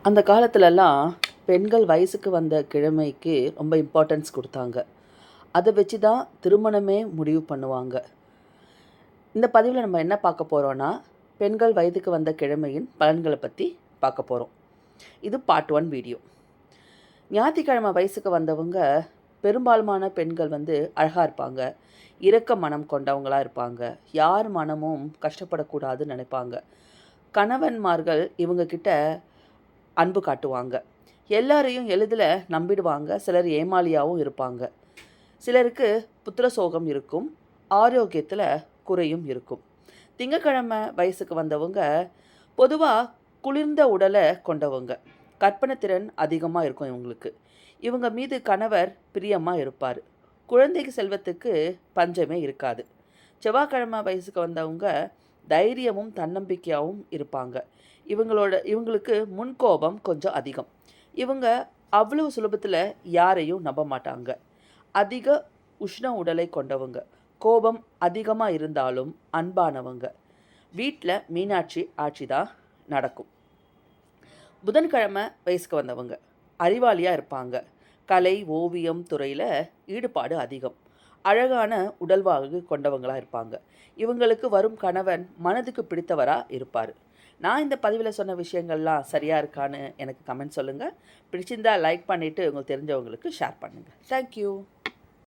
அந்த காலத்துலலாம் பெண்கள் வயசுக்கு வந்த கிழமைக்கு ரொம்ப இம்பார்ட்டன்ஸ் கொடுத்தாங்க. அதை வச்சு தான் திருமணமே முடிவு பண்ணுவாங்க. இந்த பதிவில் நம்ம என்ன பார்க்க போகிறோன்னா, பெண்கள் வயதுக்கு வந்த கிழமையின் பலன்களை பற்றி பார்க்க போகிறோம். இது பார்ட் 1 வீடியோ. ஞாயிற்றுக்கிழமை வயசுக்கு வந்தவங்க பெரும்பாலுமான பெண்கள் அழகாக இருப்பாங்க, இரக்க மனம் கொண்டவங்களாக இருப்பாங்க, யார் மனமும் கஷ்டப்படக்கூடாதுன்னு நினைப்பாங்க. கணவன்மார்கள் இவங்கக்கிட்ட அன்பு காட்டுவாங்க, எல்லாரையும் எளிதில் நம்பிடுவாங்க. சிலர் ஏமாளியாகவும் இருப்பாங்க. சிலருக்கு புத்திர சோகம் இருக்கும், ஆரோக்கியத்தில் குறையும் இருக்கும். திங்கக்கிழமை வயசுக்கு வந்தவங்க பொதுவாக குளிர்ந்த உடலை கொண்டவங்க, கற்பனை திறன் அதிகமாக இருக்கும் இவங்களுக்கு. இவங்க மீது கணவர் பிரியமாக இருப்பார். குழந்தைக்கு செல்வத்துக்கு பஞ்சமே இருக்காது. செவ்வாய்க்கிழமை வயசுக்கு வந்தவங்க தைரியமும் தன்னம்பிக்கையாகவும் இருப்பாங்க. இவங்களுக்கு முன்கோபம் கொஞ்சம் அதிகம். இவங்க அவ்வளவு சுலபத்தில் யாரையும் நம்ப மாட்டாங்க. அதிக உஷ்ண உடலை கொண்டவங்க, கோபம் அதிகமாக இருந்தாலும் அன்பானவங்க. வீட்டில் மீனாட்சி ஆட்சி தான் நடக்கும். புதன்கிழமை வயசுக்கு வந்தவங்க அறிவாளியாக இருப்பாங்க. கலை ஓவியம் துறையில் ஈடுபாடு அதிகம். அழகான உடல்வாகு கொண்டவங்களாக இருப்பாங்க. இவங்களுக்கு வரும் கணவன் மனதுக்கு பிடித்தவராக இருப்பார். நான் இந்த பதிவில் சொன்ன விஷயங்கள்லாம் சரியாக இருக்கான்னு எனக்கு கமெண்ட் சொல்லுங்கள். பிடிச்சிருந்தால் லைக் பண்ணிவிட்டு உங்களுக்கு தெரிஞ்சவங்களுக்கு ஷேர் பண்ணுங்கள். தேங்க்யூ.